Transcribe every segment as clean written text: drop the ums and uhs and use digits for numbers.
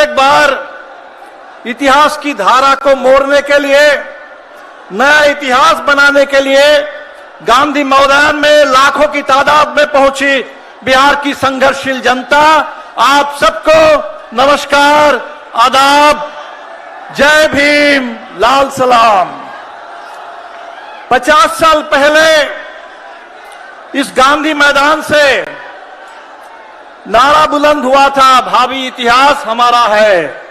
एक बार इतिहास की धारा को मोड़ने के लिए, नया इतिहास बनाने के लिए गांधी मैदान में लाखों की तादाद में पहुंची बिहार की संघर्षशील जनता। आप सबको नमस्कार, आदाब, जय भीम, लाल सलाम। 50 साल पहले इस गांधी मैदान से नारा बुलंद हुआ था, भावी इतिहास हमारा है।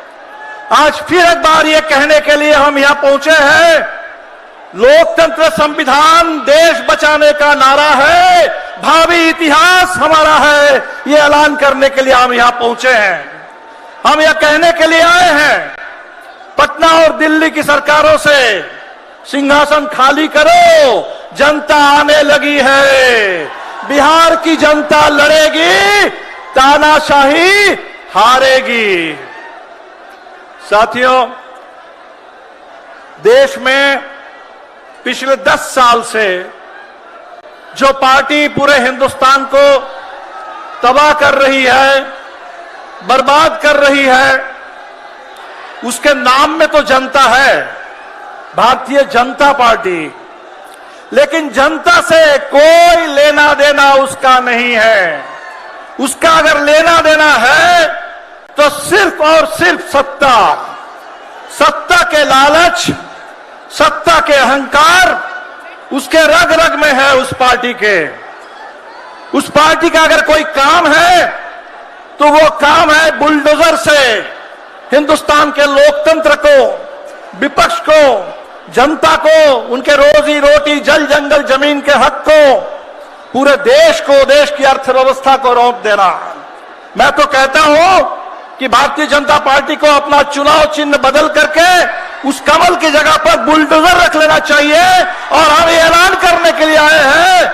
आज फिर एक बार ये कहने के लिए हम यहां पहुंचे हैं, लोकतंत्र संविधान देश बचाने का नारा है, भावी इतिहास हमारा है। ये ऐलान करने के लिए हम यहां पहुंचे हैं। हम यह कहने के लिए आए हैं, पटना और दिल्ली की सरकारों से सिंहासन खाली करो, जनता आने लगी है। बिहार की जनता लड़ेगी, तानाशाही हारेगी। साथियों, देश में पिछले 10 साल से जो पार्टी पूरे हिंदुस्तान को तबाह कर रही है, बर्बाद कर रही है, उसके नाम में तो जनता है, भारतीय जनता पार्टी, लेकिन जनता से कोई लेना देना उसका नहीं है। उसका अगर लेना देना है तो सिर्फ और सिर्फ सत्ता, सत्ता के लालच, सत्ता के अहंकार उसके रग रग में है। उस पार्टी का अगर कोई काम है तो वो काम है बुलडोजर से हिंदुस्तान के लोकतंत्र को, विपक्ष को, जनता को, उनके रोजी रोटी, जल जंगल जमीन के हक को, पूरे देश को, देश की अर्थव्यवस्था को रौंप देना। मैं तो कहता हूं कि भारतीय जनता पार्टी को अपना चुनाव चिन्ह बदल करके उस कमल की जगह पर बुलडोजर रख लेना चाहिए। और हम ये ऐलान करने के लिए आए हैं,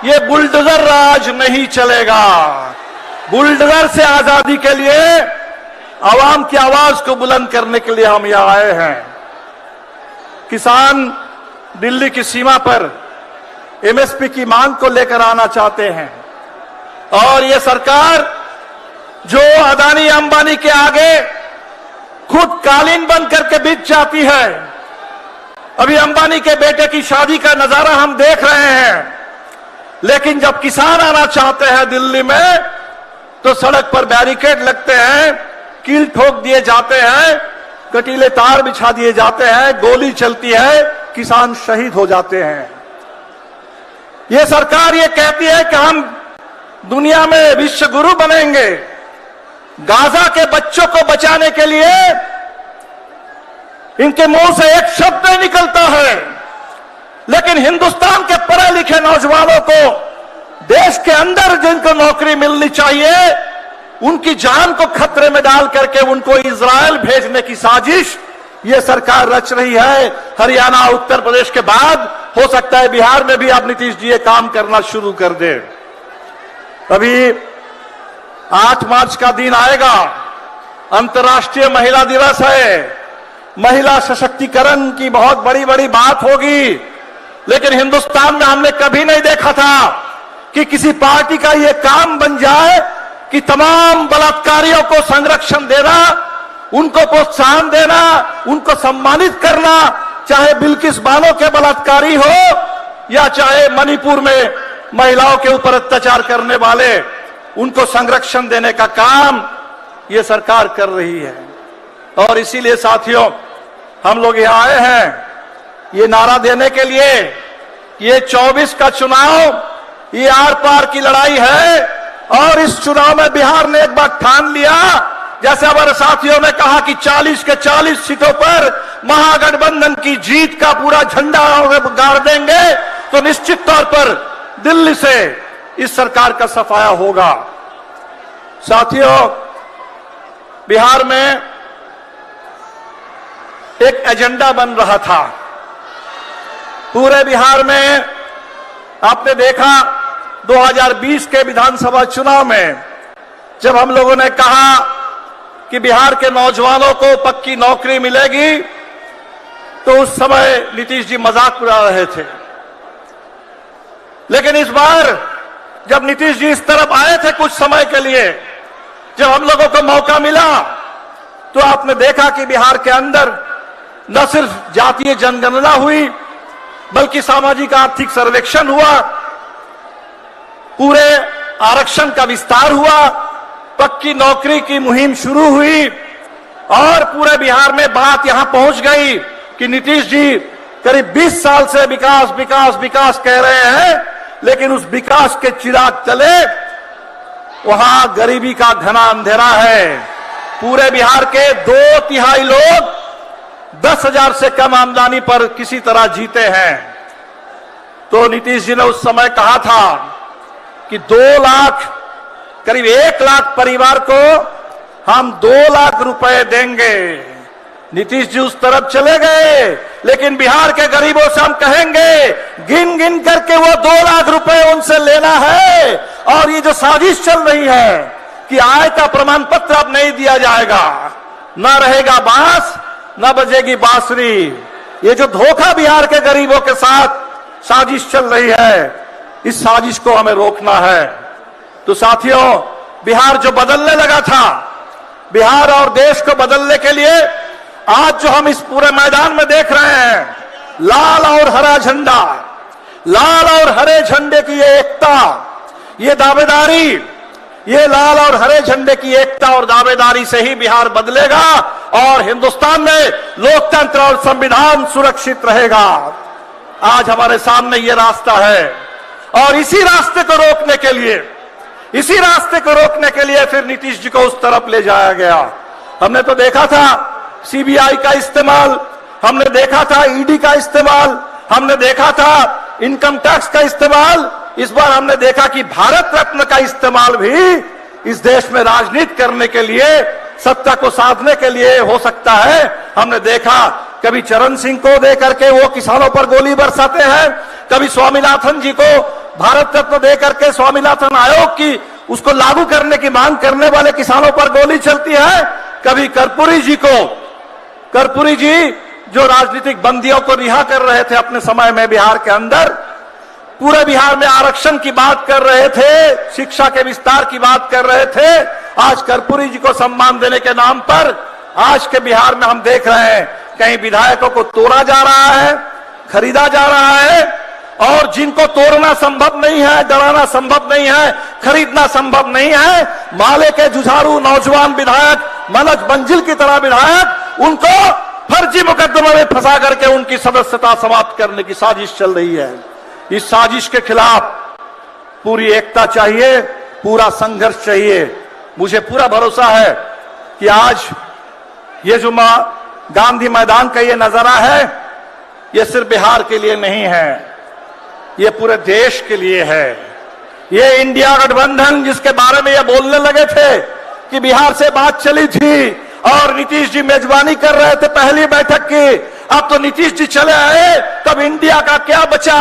ये बुलडोजर राज नहीं चलेगा। बुलडोजर से आजादी के लिए आवाम की आवाज को बुलंद करने के लिए हम यहां आए हैं। किसान दिल्ली की सीमा पर एमएसपी की मांग को लेकर आना चाहते हैं और ये सरकार जो अदानी अंबानी के आगे खुद कालीन बन करके बिछ जाती है। अभी अंबानी के बेटे की शादी का नजारा हम देख रहे हैं, लेकिन जब किसान आना चाहते हैं दिल्ली में तो सड़क पर बैरिकेड लगते हैं, कील ठोक दिए जाते हैं, कटीले तार बिछा दिए जाते हैं, गोली चलती है, किसान शहीद हो जाते हैं। ये सरकार ये कहती है कि हम दुनिया में विश्व गुरु बनेंगे। गाजा के बच्चों को बचाने के लिए इनके मुंह से एक शब्द नहीं निकलता है, लेकिन हिंदुस्तान के पढ़े लिखे नौजवानों को देश के अंदर जिनको नौकरी मिलनी चाहिए, उनकी जान को खतरे में डाल करके उनको इजराइल भेजने की साजिश ये सरकार रच रही है। हरियाणा, उत्तर प्रदेश के बाद हो सकता है बिहार में भी अब नीतीश जी ये काम करना शुरू कर दे। अभी 8 मार्च का दिन आएगा, अंतर्राष्ट्रीय महिला दिवस है। महिला सशक्तिकरण की बहुत बड़ी बड़ी बात होगी, लेकिन हिंदुस्तान में हमने कभी नहीं देखा था कि किसी पार्टी का ये काम बन जाए कि तमाम बलात्कारियों को संरक्षण देना, उनको प्रोत्साहन देना, उनको सम्मानित करना, चाहे बिल्किस बानो के बलात्कारी हो या चाहे मणिपुर में महिलाओं के ऊपर अत्याचार करने वाले, उनको संरक्षण देने का काम ये सरकार कर रही है। और इसीलिए साथियों, हम लोग यहां आए हैं ये नारा देने के लिए, ये 24 का चुनाव ये आर पार की लड़ाई है। और इस चुनाव में बिहार ने एक बार ठान लिया, जैसे हमारे साथियों ने कहा कि 40 के 40 सीटों पर महागठबंधन की जीत का पूरा झंडा गाड़ देंगे, तो निश्चित तौर पर दिल्ली से इस सरकार का सफाया होगा। साथियों, बिहार में एक एजेंडा बन रहा था। पूरे बिहार में आपने देखा 2020 के विधानसभा चुनाव में जब हम लोगों ने कहा कि बिहार के नौजवानों को पक्की नौकरी मिलेगी, तो उस समय नीतीश जी मजाक उड़ा रहे थे। लेकिन इस बार जब नीतीश जी इस तरफ आए थे कुछ समय के लिए, जब हम लोगों को मौका मिला तो आपने देखा कि बिहार के अंदर न सिर्फ जातीय जनगणना हुई, बल्कि सामाजिक आर्थिक सर्वेक्षण हुआ, पूरे आरक्षण का विस्तार हुआ, पक्की नौकरी की मुहिम शुरू हुई और पूरे बिहार में बात यहां पहुंच गई कि नीतीश जी करीब 20 साल से विकास विकास विकास कह रहे हैं, लेकिन उस विकास के चिराग तले वहां गरीबी का घना अंधेरा है। पूरे बिहार के 2/3 लोग 10,000 से कम आमदनी पर किसी तरह जीते हैं। तो नीतीश जी ने उस समय कहा था कि 2 लाख, करीब 1 लाख परिवार को हम 2 लाख रुपए देंगे। नीतीश जी उस तरफ चले गए, लेकिन बिहार के गरीबों से हम कहेंगे गिन गिन करके वो 2 लाख रुपए उनसे लेना है। और ये जो साजिश चल रही है कि आय का प्रमाण पत्र अब नहीं दिया जाएगा, न रहेगा बांस न बजेगी बांसुरी, ये जो धोखा बिहार के गरीबों के साथ साजिश चल रही है, इस साजिश को हमें रोकना है। तो साथियों, बिहार जो बदलने लगा था, बिहार और देश को बदलने के लिए आज जो हम इस पूरे मैदान में देख रहे हैं, लाल और हरा झंडा, लाल और हरे झंडे की ये एकता, ये दावेदारी, ये लाल और हरे झंडे की एकता और दावेदारी से ही बिहार बदलेगा और हिंदुस्तान में लोकतंत्र और संविधान सुरक्षित रहेगा। आज हमारे सामने ये रास्ता है और इसी रास्ते को रोकने के लिए, इसी रास्ते को रोकने के लिए फिर नीतीश जी को उस तरफ ले जाया गया। हमने तो देखा था सीबीआई का इस्तेमाल, हमने देखा था ईडी का इस्तेमाल, हमने देखा था इनकम टैक्स का इस्तेमाल, इस बार हमने देखा कि भारत रत्न का इस्तेमाल भी इस देश में राजनीति करने के लिए, सत्ता को साधने के लिए हो सकता है। हमने देखा कभी चरण सिंह को दे करके वो किसानों पर गोली बरसाते हैं, कभी स्वामीनाथन जी को भारत रत्न दे करके स्वामीनाथन आयोग की उसको लागू करने की मांग करने वाले किसानों पर गोली चलती है, कभी कर्पूरी जी जो राजनीतिक बंदियों को रिहा कर रहे थे अपने समय में बिहार के अंदर, पूरे बिहार में आरक्षण की बात कर रहे थे, शिक्षा के विस्तार की बात कर रहे थे। आज कर्पूरी जी को सम्मान देने के नाम पर आज के बिहार में हम देख रहे हैं कहीं विधायकों को तोड़ा जा रहा है, खरीदा जा रहा है, और जिनको तोड़ना संभव नहीं है, डराना संभव नहीं है, खरीदना संभव नहीं है, माले के जुझारू नौजवान विधायक, मनोज मंजिल की तरह विधायक, उनको फर्जी मुकदमे में फंसा करके उनकी सदस्यता समाप्त करने की साजिश चल रही है। इस साजिश के खिलाफ पूरी एकता चाहिए, पूरा संघर्ष चाहिए। मुझे पूरा भरोसा है कि आज ये जो गांधी मैदान का ये नजारा है, ये सिर्फ बिहार के लिए नहीं है, ये पूरे देश के लिए है। ये इंडिया गठबंधन जिसके बारे में ये बोलने लगे थे कि बिहार से बात चली थी और नीतीश जी मेजबानी कर रहे थे पहली बैठक की, अब तो नीतीश जी चले आए, तब इंडिया का क्या बचा?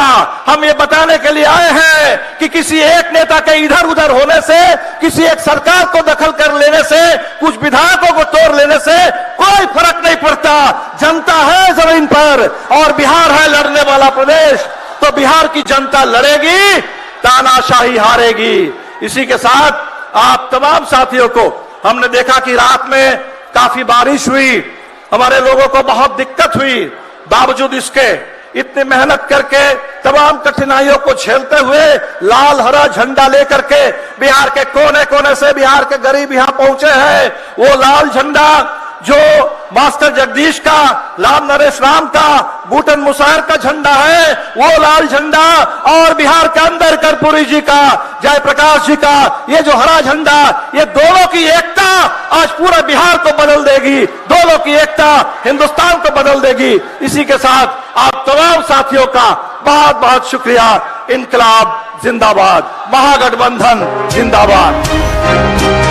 हम ये बताने के लिए आए हैं कि किसी एक नेता के इधर उधर होने से, किसी एक सरकार को दखल कर लेने से, कुछ विधायकों को तोड़ लेने से कोई फर्क नहीं पड़ता। जनता है जमीन पर और बिहार है लड़ने वाला प्रदेश, तो बिहार की जनता लड़ेगी, तानाशाही हारेगी। इसी के साथ आप तमाम साथियों को हमने देखा कि रात में काफी बारिश हुई, हमारे लोगों को बहुत दिक्कत हुई, बावजूद इसके इतनी मेहनत करके तमाम कठिनाइयों को झेलते हुए लाल हरा झंडा लेकर के बिहार के कोने कोने से बिहार के गरीब यहां पहुंचे हैं। वो लाल झंडा जो मास्टर जगदीश का, राम नरेश राम का, बूटन मुसायर का झंडा है, वो लाल झंडा, और बिहार के अंदर कर्पूरी जी का, जयप्रकाश जी का ये जो हरा झंडा, ये दोनों की एकता आज पूरे बिहार को बदल देगी, दोनों की एकता हिंदुस्तान को बदल देगी। इसी के साथ आप तमाम साथियों का बहुत बहुत शुक्रिया। इनकलाब जिंदाबाद, महागठबंधन जिंदाबाद।